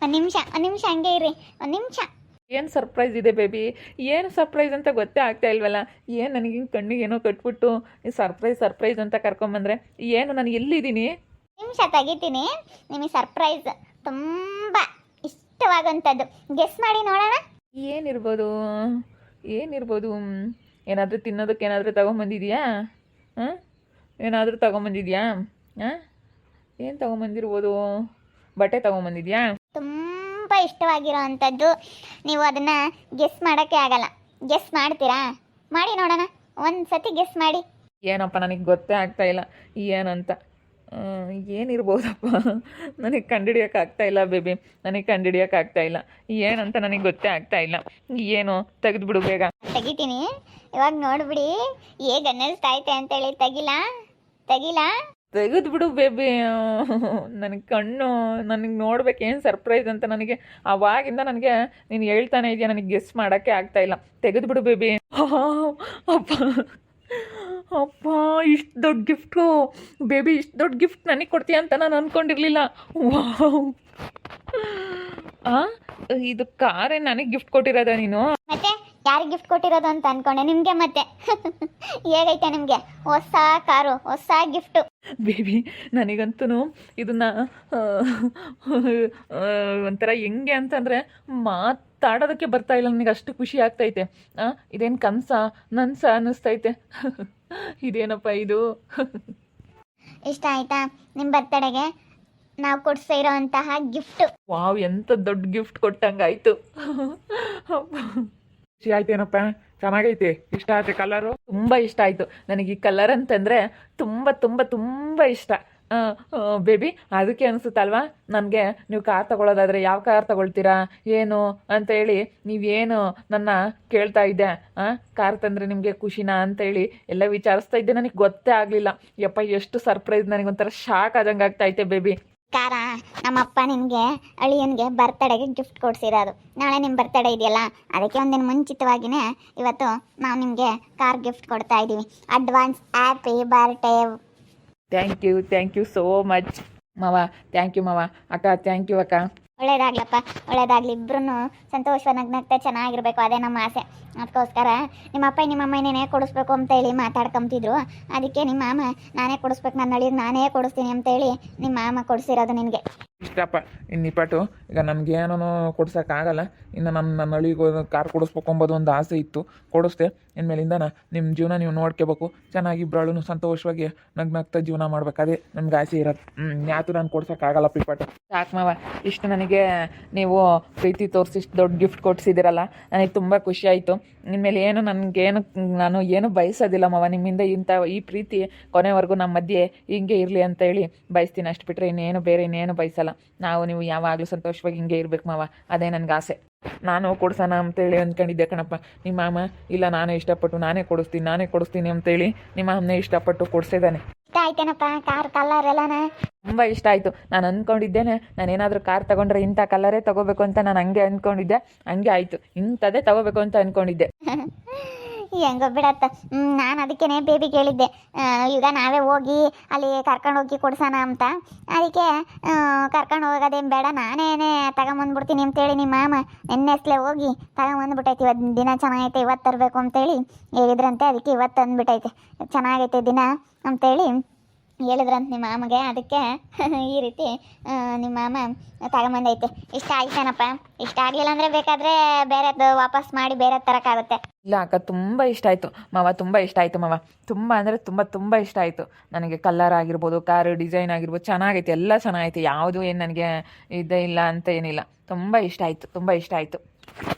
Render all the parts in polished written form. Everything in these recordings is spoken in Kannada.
ಒಂದು ನಿಮಿಷ ಹಂಗೆ ಇರಿ. ಒಂದು ನಿಮಿಷ. ಏನು ಸರ್ಪ್ರೈಸ್ ಇದೆ ಬೇಬಿ? ಏನು ಸರ್ಪ್ರೈಸ್ ಅಂತ ಗೊತ್ತೇ ಆಗ್ತಾ ಇಲ್ವಲ್ಲ. ಏನು ನನಗೆ ಕಣ್ಣಿಗೆ ಏನೋ ಕಟ್ಬಿಟ್ಟು ಸರ್ಪ್ರೈಸ್ ಅಂತ ಕರ್ಕೊಂಬಂದ್ರೆ ಏನು ನಾನು ಎಲ್ಲಿದ್ದೀನಿ? ನಿಮಿಷ ತೆಗಿತೀನಿ. ನಿಮಗೆ ಸರ್ಪ್ರೈಸ್ ತುಂಬ ಇಷ್ಟವಾಗುವಂಥದ್ದು ಗೆಸ್ ಮಾಡಿ ನೋಡೋಣ. ಏನಿರ್ಬೋದು ಏನಿರ್ಬೋದು? ಏನಾದರೂ ತಿನ್ನೋದಕ್ಕೆ ಏನಾದರೂ ತೊಗೊಂಬಂದಿದ್ಯಾ? ಹಾಂ, ಏನಾದರೂ ತೊಗೊಂಬಂದಿದ್ಯಾ? ಹಾಂ, ಏನು ತೊಗೊಂಬಂದಿರ್ಬೋದು? ಬಟ್ಟೆ ತೊಗೊಂಬಂದಿದ್ಯಾ? ತುಂಬ ಇಷ್ಟವಾಗಿರೋ ಅಂಥದ್ದು. ನೀವು ಅದನ್ನು ಗೆಸ್ ಮಾಡೋಕ್ಕೆ ಆಗಲ್ಲ. ಗೆಸ್ ಮಾಡ್ತೀರಾ? ಮಾಡಿ ನೋಡೋಣ. ಒಂದು ಸತಿ ಗೆಸ್ ಮಾಡಿ. ಏನಪ್ಪ ನನಗೆ ಗೊತ್ತೇ ಆಗ್ತಾ ಇಲ್ಲ ಏನಂತ. ಏನಿರ್ಬೋದಪ್ಪ? ನನಗೆ ಕಂಡುಹಿಡಿಯೋಕ್ಕಾಗ್ತಾ ಇಲ್ಲ ಬೇಬಿ, ನನಗೆ ಕಂಡುಹಿಡಿಯೋಕ್ಕಾಗ್ತಾ ಇಲ್ಲ ಏನಂತ. ನನಗೆ ಗೊತ್ತೇ ಆಗ್ತಾ ಇಲ್ಲ. ಏನು ತೆಗೆದುಬಿಡು ಬೇಗ. ತೆಗಿತೀನಿ. ಇವಾಗ ನೋಡ್ಬಿಡಿ ಹೇಗೆ ಅನ್ನಿಸ್ತಾ ಐತೆ ಅಂತೇಳಿ. ತೆಗಿಲಾ? ತೆಗೆದುಬಿಡು ಬೇಬಿ. ನನಗೆ ಕಣ್ಣು ನನಗೆ ನೋಡ್ಬೇಕು ಏನು ಸರ್ಪ್ರೈಸ್ ಅಂತ. ನನಗೆ ಅವಾಗಿಂದ ನನಗೆ ನೀನು ಹೇಳ್ತಾನೆ ಇದೆಯಾ, ನನಗೆ ಗೆಸ್ ಮಾಡೋಕ್ಕೆ ಆಗ್ತಾ ಇಲ್ಲ. ತೆಗೆದುಬಿಡು ಬೇಬಿ. ಅಪ್ಪ ಅಪ್ಪ, ಇಷ್ಟು ದೊಡ್ಡ ಗಿಫ್ಟು ಬೇಬಿ, ಇಷ್ಟು ದೊಡ್ಡ ಗಿಫ್ಟ್ ನನಗೆ ಕೊಡ್ತೀಯ ಅಂತ ನಾನು ಅಂದ್ಕೊಂಡಿರಲಿಲ್ಲ. ವಾವ್, ಇದು ಕಾರೇ ನನಗೆ ಗಿಫ್ಟ್ ಕೊಟ್ಟಿರೋದ ನೀನು? ಮತ್ತೆ ಯಾರಿಗೆ ಗಿಫ್ಟ್ ಕೊಟ್ಟಿರೋದು ಅಂತ ಅನ್ಕೊಂಡೆ ನಿಮಗೆ. ಮತ್ತೆ ಹೇಗೈತೆ ನಿಮಗೆ ಹೊಸ ಕಾರು, ಹೊಸ ಗಿಫ್ಟು? ಬೇಬಿ ನನಗಂತೂ ಇದನ್ನ ಒಂಥರ ಹೆಂಗೆ ಅಂತಂದರೆ ಮಾತಾಡೋದಕ್ಕೆ ಬರ್ತಾ ಇಲ್ಲ. ನನಗೆ ಅಷ್ಟು ಖುಷಿ ಆಗ್ತೈತೆ. ಇದೇನು ನನ್ಸ ಅನ್ನಿಸ್ತೈತೆ. ಇದೇನಪ್ಪ ಇದು? ಇಷ್ಟ ಆಯ್ತಾ ನಿಮ್ಮ ಬರ್ತಡೆಗೆ ನಾವು ಕೊಡ್ಸಿರೋ ಅಂತಹ ಗಿಫ್ಟ್? ವಾವ್, ಎಂಥ ದೊಡ್ಡ ಗಿಫ್ಟ್ ಕೊಟ್ಟಂಗಾಯ್ತು. ಖುಷಿ ಆಯ್ತೇನಪ್ಪ? ಚೆನ್ನಾಗೈತೆ. ಇಷ್ಟ ಆಯ್ತು ಕಲರು? ತುಂಬ ಇಷ್ಟ ಆಯಿತು ನನಗೆ. ಈ ಕಲರ್ ಅಂತಂದರೆ ತುಂಬ ತುಂಬ ತುಂಬ ಇಷ್ಟ ಬೇಬಿ. ಅದಕ್ಕೆ ಅನಿಸುತ್ತಲ್ವಾ ನನಗೆ ನೀವು ಕಾರ್ ತಗೊಳ್ಳೋದಾದರೆ ಯಾವ ಕಾರ್ ತಗೊಳ್ತೀರಾ ಏನು ಅಂತೇಳಿ ನೀವೇನು ನನ್ನ ಕೇಳ್ತಾ ಇದ್ದೆ. ಕಾರ್ ತಂದರೆ ನಿಮಗೆ ಖುಷಿನಾ ಅಂತೇಳಿ ಎಲ್ಲ ವಿಚಾರಿಸ್ತಾ ಇದ್ದೆ. ನನಗೆ ಗೊತ್ತೇ ಆಗಲಿಲ್ಲ. ಯಪ್ಪ, ಎಷ್ಟು ಸರ್ಪ್ರೈಸ್. ನನಗೊಂಥರ ಶಾಕ್ ಆದಂಗೆ ಆಗ್ತಾಯಿತ್ತೆ ಬೇಬಿ. ಕಾರ ನಮ್ಮಪ್ಪ ನಿನಗೆ ಅಳಿಯನಿಗೆ ಬರ್ತಡೆಗೆ ಗಿಫ್ಟ್ ಕೊಡ್ಸಿರೋದು. ನಾಳೆ ನಿಮ್ಮ ಬರ್ತಡೇ ಇದೆಯಲ್ಲ, ಅದಕ್ಕೆ ಒಂದಿನ ಮುಂಚಿತವಾಗಿಯೇ ಇವತ್ತು ನಾವು ನಿಮಗೆ ಕಾರ್ ಗಿಫ್ಟ್ ಕೊಡ್ತಾ ಇದ್ದೀವಿ. Advance happy birthday. Thank you so much ಮಾವ. ಥ್ಯಾಂಕ್ ಯು ಮಾವ. ಅಕ್ಕ ಥ್ಯಾಂಕ್ ಯು ಅಕ್ಕ. ಒಳ್ಳೇದಾಗ್ಲಪ್ಪ, ಒಳ್ಳೇದಾಗಲಿ. ಇಬ್ಬರೂ ಸಂತೋಷವಾಗಿ ನಗ್ನಗ್ತಾ ಚೆನ್ನಾಗಿರಬೇಕು, ಅದೇ ನಮ್ಮ ಆಸೆ. ಅದಕ್ಕೋಸ್ಕರ ನಿಮ್ಮ ಅಪ್ಪ ನಿಮ್ಮ ಅಮ್ಮನೇ ಕೊಡಿಸ್ಬೇಕು ಅಂತೇಳಿ ಮಾತಾಡ್ಕೊಂತಿದ್ರು. ಅದಕ್ಕೆ ನಿಮ್ಮ ಮಾಮ ನಾನೇ ಕೊಡಿಸ್ಬೇಕು, ನನ್ನ ಅಳಿಗೆ ನಾನೇ ಕೊಡಿಸ್ತೀನಿ ಅಂತೇಳಿ ನಿಮ್ಮ ಮಾಮ ಕೊಡಿಸಿರೋದು ನಿನಗೆ. ಇಷ್ಟಪ್ಪ ಇನ್ನಿಪಟ್ಟು. ಈಗ ನನಗೇನೂ ಕೊಡ್ಸೋಕ್ಕಾಗಲ್ಲ. ಇನ್ನು ನನ್ನ ಹಳ್ಳಿಗೆ ಕಾರ್ ಕೊಡಿಸ್ಬೇಕು ಅಂಬೋದು ಒಂದು ಆಸೆ ಇತ್ತು, ಕೊಡಿಸ್ದೆ. ಇನ್ಮೇಲಿಂದ ನಿಮ್ಮ ಜೀವನ ನೀವು ನೋಡ್ಕೋಬೇಕು. ಚೆನ್ನಾಗಿ ಇಬ್ಬರಳು ಸಂತೋಷವಾಗಿ ನಗ್ನಗ್ತಾ ಜೀವನ ಮಾಡ್ಬೇಕು, ಅದೇ ನಮ್ಗೆ ಆಸೆ ಇರೋದು. ಯಾತು ನಾನು ಕೊಡ್ಸೋಕ್ಕಾಗಲ್ಲ ಪಿಪಟ್ಟು. ಸಾಕು ಮಾವ, ಇಷ್ಟು ನನಗೆ ನೀವು ಪ್ರೀತಿ ತೋರಿಸಿ ಇಷ್ಟು ದೊಡ್ಡ ಗಿಫ್ಟ್ ಕೊಡಿಸಿದ್ದೀರಲ್ಲ, ನನಗೆ ತುಂಬ ಖುಷಿ ಆಯಿತು. ಇನ್ಮೇಲೆ ನಾನು ಏನು ಬಯಸೋದಿಲ್ಲ ಮಾವ. ನಿಮ್ಮಿಂದ ಈ ಪ್ರೀತಿ ಕೊನೆವರೆಗೂ ನಮ್ಮ ಮಧ್ಯೆ ಹಿಂಗೆ ಇರಲಿ ಅಂತೇಳಿ ಬಯಸ್ತೀನಿ. ಅಷ್ಟು ಬಿಟ್ಟರೆ ಇನ್ನೇನು ಬಯಸಲ್ಲ. ನಾವು ನೀವು ಯಾವಾಗಲೂ ಸಂತೋಷವಾಗಿ ಹಿಂಗೆ ಇರ್ಬೇಕು ಮಾವ, ಅದೇ ನನಗೆ ಆಸೆ. ನಾನು ಕೊಡ್ಸೋಣ ಅಂತೇಳಿ ಅಂದ್ಕೊಂಡಿದ್ದೆ ಕಣಪ್ಪ. ನಿಮ್ಮ ಮಾಮ ಇಲ್ಲ, ನಾನೇ ಇಷ್ಟಪಟ್ಟು ನಾನೇ ಕೊಡಿಸ್ತೀನಿ ಅಂತೇಳಿ ನಿಮ್ಮ ಮಾಮನೇ ಇಷ್ಟಪಟ್ಟು ಕೊಡಿಸಿದ್ದಾನೆ. ಇಷ್ಟ ಆಯ್ತೇನಪ್ಪ ಕಾರ್ ಕಲರ್ ಎಲ್ಲನ? ತುಂಬ ಇಷ್ಟ ಆಯಿತು. ನಾನು ಅಂದ್ಕೊಂಡಿದ್ದೇನೆ, ನಾನೇನಾದರೂ ಕಾರ್ ತೊಗೊಂಡ್ರೆ ಇಂಥ ಕಲರೇ ತೊಗೋಬೇಕು ಅಂತ ನಾನು ಹಂಗೆ ಅಂದ್ಕೊಂಡಿದ್ದೆ. ಹಂಗೆ ಆಯಿತು, ಇಂಥದ್ದೇ ತೊಗೋಬೇಕು ಅಂತ ಅಂದ್ಕೊಂಡಿದ್ದೆ. ಹೆಂಗೋ ಬಿಡತ್ತ. ನಾನು ಅದಕ್ಕೇ ಬೇಬಿ ಕೇಳಿದ್ದೆ, ಈಗ ನಾವೇ ಹೋಗಿ ಅಲ್ಲಿ ಕರ್ಕೊಂಡು ಹೋಗಿ ಕೊಡ್ಸೋಣ ಅಂತ. ಅದಕ್ಕೆ ಕರ್ಕೊಂಡು ಹೋಗೋದೇನು ಬೇಡ, ನಾನೇನೇ ತಗೊಂಬಂದ್ಬಿಡ್ತೀನಿ ಅಂತೇಳಿ ನಿಮ್ಮ ಮಾಮ ನೆನ್ನೆಸ್ಲೇ ಹೋಗಿ ತಗೊಂಬಂದ್ಬಿಟ್ಟೈತಿ. ಇವತ್ತು ದಿನ ಚೆನ್ನಾಗೈತೆ, ಇವತ್ತು ತರಬೇಕು ಅಂತೇಳಿ ಹೇಳಿದ್ರಂತೆ. ಅದಕ್ಕೆ ಇವತ್ತು ಅಂದ್ಬಿಟ್ಟೈತೆ, ಚೆನ್ನಾಗೈತೆ ದಿನ ಅಂತೇಳಿ ಹೇಳಿದ್ರಂತ ನಿಮ್ಮ ಮಾಮಗೆ. ಅದಕ್ಕೆ ಈ ರೀತಿ ನಿಮ್ಮ ಮಾಮ ತಗೊಂಬಂದೈತೆ. ಇಷ್ಟ ಆಯ್ತೇನಪ್ಪ? ಇಷ್ಟ ಆಗಲಿಲ್ಲ ಅಂದರೆ ಬೇಕಾದರೆ ಬೇರೆದು ವಾಪಸ್ ಮಾಡಿ ಬೇರೆ ತರೋಕ್ಕಾಗುತ್ತೆ. ಇಲ್ಲ ಅಕ್ಕ, ತುಂಬ ಇಷ್ಟ ಆಯಿತು ಮಾವ, ತುಂಬ ಇಷ್ಟ ಆಯಿತು ಮಾವ. ತುಂಬ ಅಂದರೆ ತುಂಬ ಇಷ್ಟ ಆಯಿತು ನನಗೆ. ಕಲರ್ ಆಗಿರ್ಬೋದು, ಕಾರು ಡಿಸೈನ್ ಆಗಿರ್ಬೋದು, ಚೆನ್ನಾಗೈತೆ, ಎಲ್ಲ ಚೆನ್ನಾಗೈತೆ. ಯಾವುದು ಏನು ನನಗೆ ಇದೇ ಇಲ್ಲ ಅಂತ ಏನಿಲ್ಲ. ತುಂಬ ಇಷ್ಟ ಆಯಿತು.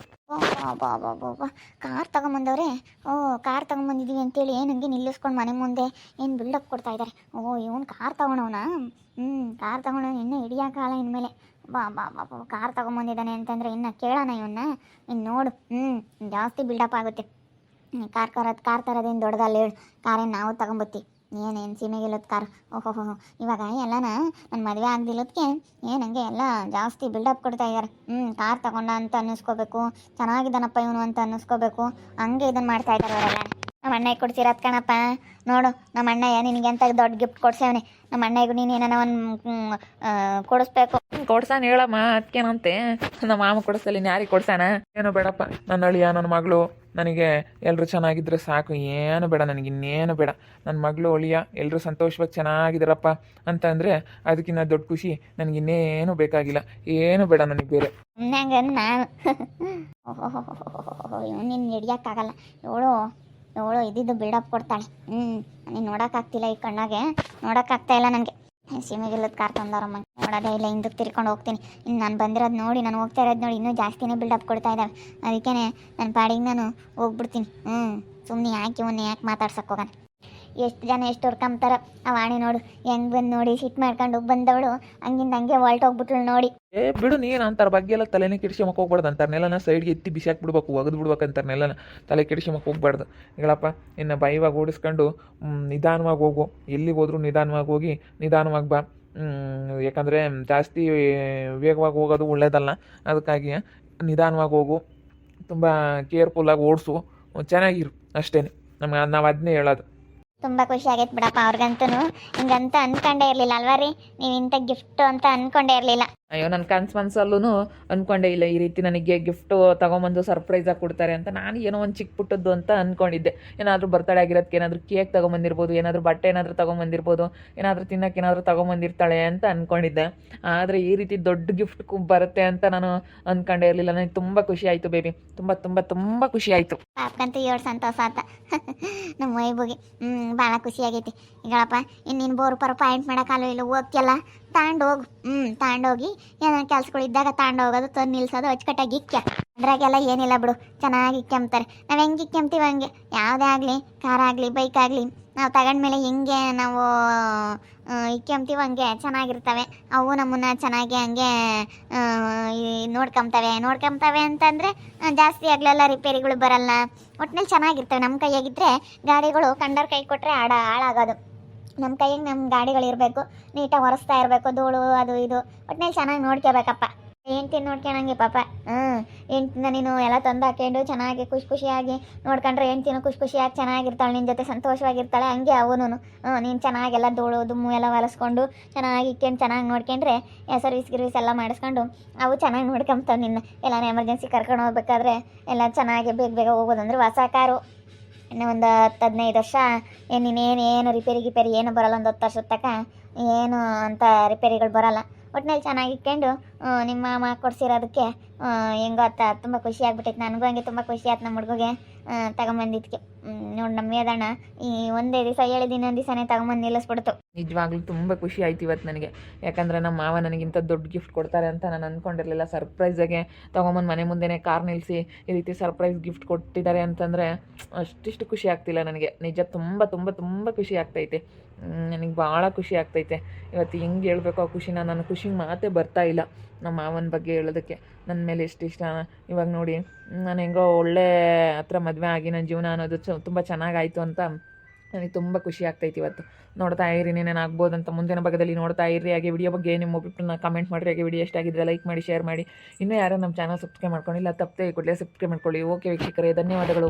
ಬಾಬಾ ಕಾರ್ ತಗೊಂಬಂದವ್ರೆ. ಕಾರ್ ತಗೊಂಬಂದಿದ್ದೀವಿ ಅಂತೇಳಿ ಏನಂಗೆ ನಿಲ್ಲಿಸ್ಕೊಂಡು ಮನೆ ಮುಂದೆ ಏನು ಬಿಲ್ಡಪ್ ಕೊಡ್ತಾ ಇದ್ದಾರೆ. ಇವನು ಕಾರ್ ತಗೊಳವನ? ಕಾರ್ ತಗೊಳೋನು ಇನ್ನೂ ಹಿಡಿಯೋಕ್ಕಾಗಲ್ಲ ಇನ್ಮೇಲೆ. ಬಾ ಕಾರ್ ತಗೊಂಬಂದಿದ್ದಾನೆ ಅಂತಂದರೆ ಇನ್ನು ಕೇಳೋಣ ಇವನ್ನ. ಇನ್ನು ನೋಡು, ಜಾಸ್ತಿ ಬಿಲ್ಡಪ್ ಆಗುತ್ತೆ. ಕಾರ್ ತರೋದೇನು ದೊಡ್ಡದಲ್ಲ ಹೇಳು. ಕಾರೇನು ನಾವು ತಗೊಂಬತ್ತಿ. ಏನೇನು ಸೀಮೆಗಿಲ್ಲದ ಕಾರ್. ಓಹೋ, ಇವಾಗ ಎಲ್ಲನ ನನ್ನ ಮದುವೆ ಆಗದಿಲ್ಲದಕ್ಕೆ ಏನಂಗೆ ಎಲ್ಲ ಜಾಸ್ತಿ ಬಿಲ್ಡಪ್ ಕೊಡ್ತಾ ಇದ್ದಾರೆ. ಕಾರ್ ತಗೊಂಡ ಅಂತ ಅನ್ನಿಸ್ಕೋಬೇಕು, ಚೆನ್ನಾಗಿದ್ದಾನಪ್ಪ ಇವನು ಅಂತ ಅನ್ನಿಸ್ಕೋಬೇಕು, ಹಂಗೆ ಇದನ್ನು ಮಾಡ್ತಾ ಇದ್ದಾರೆ ಅವರೆಲ್ಲ. ನಮ್ಮ ಅಣ್ಣಗೆ ಕೊಡ್ಸಿರೋದು ಕಣಪ್ಪ. ನೋಡು ನಮ್ಮ ಅಣ್ಣಯ್ಯ ನಿನಗೆ ಎಂತ ದೊಡ್ಡ ಗಿಫ್ಟ್ ಕೊಡ್ಸೇವನೆ. ನಮ್ಮ ಅಣ್ಣಗೂ ನೀನು ಏನಾನ ಒಂದು ಕೊಡಿಸ್ಬೇಕು. ಕೊಡ್ಸಾನ ಹೇಳಮ್ಮ, ಅದಕ್ಕೇನಂತೆ. ನಮ್ಮ ಮಾಮ ಕೊಡಿಸ್ತಾನೆ, ಯಾರಿಗೆ ಕೊಡ್ಸಾನ? ಏನೋ ಬೇಡಪ್ಪ, ನನ್ನ ಅಳಿಯ ನನ್ನ ಮಗಳು ನನಗೆ ಎಲ್ಲರೂ ಚೆನ್ನಾಗಿದ್ರೆ ಸಾಕು, ಏನು ಬೇಡ ನನಗೆ, ಇನ್ನೇನು ಬೇಡ. ನನ್ನ ಮಗಳು ಅಳಿಯ ಎಲ್ಲರೂ ಸಂತೋಷವಾಗಿ ಚೆನ್ನಾಗಿದ್ದಾರಪ್ಪ ಅಂತ ಅಂದರೆ ಅದಕ್ಕಿಂತ ದೊಡ್ಡ ಖುಷಿ ನನಗೆ ಇನ್ನೇನು ಬೇಕಾಗಿಲ್ಲ. ಏನು ಬೇಡ ನನಗೆ ಬೇರೆ. ಹಂಗೆ ನಾನು ಓಹೋ ನಿನ್ನ ಹಿಡಿಯೋಕ್ಕಾಗಲ್ಲ. ಇವಳು ಇದ್ದಿದ್ದು ಬಿಲ್ಡಪ್ ಕೊಡ್ತಾಳೆ. ನೀನು ನೋಡೋಕ್ಕಾಗ್ತಿಲ್ಲ, ಈ ಕಣ್ಣಾಗೆ ನೋಡೋಕ್ಕಾಗ್ತಾ ಇಲ್ಲ ನನಗೆ. ಸೀಮೆಗಿಲ್ಲದ ಕಾರ್ ತಂದವ್ರಮ್ಮ, ನೋಡೋದೇ ಇಲ್ಲ. ಹಿಂದಕ್ಕೆ ತಿರ್ಕೊಂಡು ಹೋಗ್ತೀನಿ. ಇನ್ನು ನಾನು ಬಂದಿರೋದು ನೋಡಿ, ನಾನು ಹೋಗ್ತಾ ಇರೋದು ನೋಡಿ ಇನ್ನೂ ಜಾಸ್ತಿನೇ ಬಿಲ್ಡಪ್ ಕೊಡ್ತಾ ಇದ್ದಾವೆ. ಅದಕ್ಕೇ ನನ್ನ ಪಾಡಿಗೆ ನಾನು ಹೋಗ್ಬಿಡ್ತೀನಿ. ಸುಮ್ಮನೆ ಯಾಕೆ ಮಾತಾಡ್ಸಕ್ಕೆ ಹೋಗೋಣ. ಎಷ್ಟು ಜನ ಎಷ್ಟು ಹುಡ್ಕೊಂತಾರೆ. ಆ ವಾಣಿ ನೋಡು ಹೆಂಗೆ ಬಂದು ನೋಡಿ ಸಿಟ್ಟು ಮಾಡ್ಕೊಂಡು ಬಂದವಳು ಹಂಗಿಂದ ಹಂಗೆ ಹೊಲ್ಟೋಗ್ಬಿಟ್ಳು ನೋಡಿ. ಬಿಡು, ನೀನು ಅಂತಾರೆ ಬಗ್ಗೆ ಎಲ್ಲ ತಲೆನೇ ಕೆಡಿಸ್ಕೊಂಬಕ್ಕೆ ಹೋಗ್ಬಾರ್ದು ಅಂತಾರೆ. ನೆಲನ ಸೈಡ್ಗೆ ಎತ್ತಿ ಬಿಸಾಕ್ ಬಿಡ್ಬೇಕು, ಒಗೆದು ಬಿಡ್ಬೇಕು ಅಂತಾರೆ. ನೆಲನ ತಲೆ ಕೆಡಿಸ್ಕೊಂಬಕ್ಕೆ ಹೋಗ್ಬಾರ್ದು. ಹೇಳಪ್ಪ, ಇನ್ನು ಬೈವಾಗ ಓಡಿಸ್ಕೊಂಡು ನಿಧಾನವಾಗಿ ಹೋಗು. ಎಲ್ಲಿಗೆ ಹೋದ್ರೂ ನಿಧಾನವಾಗಿ ಹೋಗಿ ನಿಧಾನವಾಗಿ ಬಾ. ಯಾಕಂದರೆ ಜಾಸ್ತಿ ವೇಗವಾಗಿ ಹೋಗೋದು ಒಳ್ಳೇದಲ್ಲ. ಅದಕ್ಕಾಗಿ ನಿಧಾನವಾಗಿ ಹೋಗು, ತುಂಬ ಕೇರ್ಫುಲ್ಲಾಗಿ ಓಡಿಸು, ಚೆನ್ನಾಗಿರು ಅಷ್ಟೇ. ನಾವು ಅದನ್ನೇ ಹೇಳೋದು. ತುಂಬ ಖುಷಿ ಆಗೈತೆ ಬಿಡಪ್ಪ ಅವ್ರಿಗಂತೂ. ಹಿಂಗಂತ ಅಂದ್ಕೊಂಡೇ ಇರಲಿಲ್ಲ ಅಲ್ವಾ ರೀ, ನೀವು ಇಂಥ ಗಿಫ್ಟು ಅಂತ ಅಂದ್ಕೊಂಡೇ ಇರಲಿಲ್ಲ. ಅಯ್ಯೋ, ನನ್ನ ಮನಸ್ಸಲ್ಲೂ ಅಂದ್ಕೊಂಡೇ ಇಲ್ಲ ಈ ರೀತಿ ನನಗೆ ಗಿಫ್ಟು ತೊಗೊಂಬಂದು ಸರ್ಪ್ರೈಸಾಗಿ ಕೊಡ್ತಾರೆ ಅಂತ. ನಾನು ಏನೋ ಒಂದು ಚಿಕ್ಕ ಪುಟ್ಟದ್ದು ಅಂತ ಅಂದ್ಕೊಂಡಿದ್ದೆ. ಏನಾದರೂ ಬರ್ತಡೇ ಆಗಿರೋದಕ್ಕೆ ಏನಾದರೂ ಕೇಕ್ ತೊಗೊಂಬಂದಿರ್ಬೋದು, ಏನಾದರೂ ಬಟ್ಟೆ ಏನಾದರೂ ತೊಗೊಂಬಂದಿರ್ಬೋದು, ಏನಾದರೂ ತಿನ್ನೋಕೆ ಏನಾದರೂ ತೊಗೊಂಬಂದಿರ್ತಾಳೆ ಅಂತ ಅಂದ್ಕೊಂಡಿದ್ದೆ. ಆದರೆ ಈ ರೀತಿ ದೊಡ್ಡ ಗಿಫ್ಟ್ ಬರುತ್ತೆ ಅಂತ ನಾನು ಅಂದ್ಕೊಂಡೇ ಇರಲಿಲ್ಲ. ನನಗೆ ತುಂಬ ಖುಷಿ ಆಯಿತು ಬೇಬಿ, ತುಂಬ ತುಂಬ ತುಂಬ ಖುಷಿ ಆಯಿತು. ಪಾಪ್ಕಂತೂ 7 ಸಂತೋಷ ಆತ ನಮ್ಮ ವೈಬುಗೆ. ಭಾಳ ಖುಷಿ ಆಗೈತಿ. ಈಗಳಪ್ಪ ಇನ್ನಿನ್ನು ಬೋರು ಪರ ಪಾಯಿಂಟ್ ಮಾಡೋಕ್ಕಲ್ಲ, ಇಲ್ಲ ಹೋಗ್ತಿಯಲ್ಲ ತಾಂಡೋಗು. ತಾಂಡೋಗಿ ಏನೇನು ಕೆಲ್ಸಗಳು ಇದ್ದಾಗ ತಾಂಡೋಗೋದು, ತಂದು ನಿಲ್ಸೋದು, ಅಚ್ಚುಕಟ್ಟಾಗಿ ಇಕ್ಕ. ಅದ್ರಾಗೆಲ್ಲ ಏನಿಲ್ಲ ಬಿಡು, ಚೆನ್ನಾಗಿ ಇಕ್ಕೆಂಬ್ತಾರೆ. ನಾವು ಹೆಂಗೆ ಇಕ್ಕೆಂಬ್ತೀವಿ ಹಂಗೆ. ಯಾವುದೇ ಆಗಲಿ, ಕಾರ್ ಆಗಲಿ, ಬೈಕ್ ಆಗಲಿ, ನಾವು ತಗೊಂಡ್ಮೇಲೆ ಹೆಂಗೆ ನಾವು ಇಕ್ಕೆಂಬ್ತೀವಿ ಹಂಗೆ ಚೆನ್ನಾಗಿರ್ತವೆ. ಅವು ನಮ್ಮನ್ನು ಚೆನ್ನಾಗಿ ಹಂಗೆ ನೋಡ್ಕೊಂತವೆ ಅಂತಂದರೆ ಜಾಸ್ತಿ ಆಗಲೆಲ್ಲ ರಿಪೇರಿಗಳು ಬರಲ್ಲ. ಒಟ್ಟಿನಲ್ಲಿ ಚೆನ್ನಾಗಿರ್ತವೆ. ನಮ್ಮ ಕೈಯಾಗಿದ್ದರೆ ಗಾಡಿಗಳು ಕಂಡರ್ ಕೈ ಕೊಟ್ಟರೆ ಹಾಳಾಗೋದು. ನಮ್ಮ ಕೈಯಾಗ ನಮ್ಮ ಗಾಡಿಗಳಿರಬೇಕು, ನೀಟಾಗಿ ಒರೆಸ್ತಾ ಇರಬೇಕು, ಧೂಳು ಅದು ಇದು. ಒಟ್ಟಿನಲ್ಲಿ ಚೆನ್ನಾಗಿ ನೋಡ್ಕೋಬೇಕಪ್ಪ. ಹೆಂಡ್ತಿನ ನೋಡ್ಕೊಳಂಗೆ ಪಾಪ. ಹೆಂಡ್ತಿನ ನೀನು ಎಲ್ಲ ತಂದು ಹಾಕೊಂಡು ಚೆನ್ನಾಗಿ ಖುಷಿಯಾಗಿ ನೋಡ್ಕೊಂಡ್ರೆ ಹೆಂಡ್ತಿನೂ ಖುಷಿಯಾಗಿ ಚೆನ್ನಾಗಿರ್ತಾಳೆ, ನಿನ್ನ ಜೊತೆ ಸಂತೋಷವಾಗಿರ್ತಾಳೆ. ಹಂಗೆ ಅವನು ನೀನು ಚೆನ್ನಾಗೆಲ್ಲ ಧೂಳು ದುಮ್ಮು ಎಲ್ಲ ಹೊಲಿಸ್ಕೊಂಡು ಚೆನ್ನಾಗಿ ಇಕ್ಕೊಂಡು ಚೆನ್ನಾಗಿ ನೋಡ್ಕೊಂಡ್ರೆ ಸರ್ವಿಸ್ ಎಲ್ಲ ಮಾಡಿಸ್ಕೊಂಡು ಅವು ಚೆನ್ನಾಗಿ ನೋಡ್ಕೊಂತಾವೆ ನಿನ್ನ. ಎಲ್ಲಾನ ಎಮರ್ಜೆನ್ಸಿ ಕರ್ಕೊಂಡು ಹೋಗ್ಬೇಕಾದ್ರೆ ಎಲ್ಲ ಚೆನ್ನಾಗಿ ಬೇಗ ಹೋಗೋದಂದ್ರೆ ಹೊಸ ಕಾರು. ಇನ್ನು ಒಂದು 10-15 ವರ್ಷ ನೀನೇನು ರಿಪೇರಿ ಏನು ಬರೋಲ್ಲ. ಒಂದು 10 ವರ್ಷದ ತನಕ ಏನು ಅಂತ ರಿಪೇರಿಗಳು ಬರೋಲ್ಲ. ಒಟ್ಟಿನಲ್ಲಿ ಚೆನ್ನಾಗಿ ಇಟ್ಕೊಂಡು ನಿಮ್ಮ ಮಾಮ ಕೊಡಿಸಿರೋದಕ್ಕೆ ಹೆಂಗೋ ತುಂಬ ಖುಷಿ ಆಗ್ಬಿಟ್ಟೈತೆ. ನನಗೂ ಹಂಗೆ ತುಂಬ ಖುಷಿ ಆಯ್ತು ನಮ್ಮ ಹುಡುಗಗೆ ತಗೊಂಬಂದಿದ್ದಕ್ಕೆ. ನೋಡಿ ನಮ್ಮ ವೇದಣ್ಣ ಈ ಒಂದೇ ದಿವಸ ಹೇಳಿದ ಇನ್ನೊಂದು ದಿವಸನೇ ತಗೊಂಬಂದು ನಿಲ್ಲಿಸ್ಬಿಡ್ತು. ನಿಜವಾಗ್ಲೂ ತುಂಬ ಖುಷಿ ಆಯ್ತು ಇವತ್ತು ನನಗೆ. ಯಾಕಂದರೆ ನಮ್ಮ ಮಾವ ನನಗಿಂತ ದೊಡ್ಡ ಗಿಫ್ಟ್ ಕೊಡ್ತಾರೆ ಅಂತ ನಾನು ಅಂದ್ಕೊಂಡಿರಲಿಲ್ಲ. ಸರ್ಪ್ರೈಸಾಗೆ ತೊಗೊಂಬಂದು ಮನೆ ಮುಂದೆನೇ ಕಾರ್ ನಿಲ್ಲಿಸಿ ಈ ರೀತಿ ಸರ್ಪ್ರೈಸ್ ಗಿಫ್ಟ್ ಕೊಟ್ಟಿದ್ದಾರೆ ಅಂತಂದರೆ ಅಷ್ಟಿಷ್ಟು ಖುಷಿ ಆಗ್ತಿಲ್ಲ ನನಗೆ. ನಿಜ ತುಂಬ ತುಂಬ ತುಂಬ ಖುಷಿ ಆಗ್ತೈತೆ. ನನಗೆ ಭಾಳ ಖುಷಿ ಆಗ್ತೈತೆ ಇವತ್ತು. ಹೆಂಗೆ ಹೇಳ್ಬೇಕು ಆ ಖುಷಿನ, ನನ್ನ ಖುಷಿಗೆ ಮಾತೇ ಬರ್ತಾ ಇಲ್ಲ ನಮ್ಮ ಮಾವನ ಬಗ್ಗೆ ಹೇಳೋದಕ್ಕೆ. ನನ್ನ ಮೇಲೆ ಎಷ್ಟು ಇಷ್ಟ. ಇವಾಗ ನೋಡಿ, ನಾನು ಹೆಂಗೋ ಒಳ್ಳೆ ಹತ್ರ ಮದುವೆ ಆಗಿ ನನ್ನ ಜೀವನ ಅನ್ನೋದು ತುಂಬ ಚೆನ್ನಾಗಾಯಿತು ಅಂತ ನನಗೆ ತುಂಬ ಖುಷಿ ಆಗ್ತೈತಿ ಇವತ್ತು. ನೋಡ್ತಾ ಇರಿ, ನೀನೇನು ಆಗ್ಬೋದಂತ ಮುಂದಿನ ಭಾಗದಲ್ಲಿ ನೋಡ್ತಾ ಇರಿ. ಹಾಗೆ ವಿಡಿಯೋ ಬಗ್ಗೆ ನಿಮ್ಮ ಒಬ್ಬರನ್ನ ಕಮೆಂಟ್ ಮಾಡಿರಿ. ಹಾಗೆ ವಿಡಿಯೋ ಎಷ್ಟಾಗಿದ್ರೆ ಲೈಕ್ ಮಾಡಿ, ಶೇರ್ ಮಾಡಿ. ಇನ್ನೂ ಯಾರು ನಮ್ಮ ಚಾನಲ್ ಸಬ್ಸ್ಕ್ರೈಬ್ ಮಾಡ್ಕೊಂಡಿಲ್ಲ ತಪ್ಪದೆ ಕೂಡಲೇ ಸಬ್ಸ್ಕ್ರೈಬ್ ಮಾಡ್ಕೊಳ್ಳಿ. ಓಕೆ ವೀಕ್ಷಕರೇ, ಧನ್ಯವಾದಗಳು.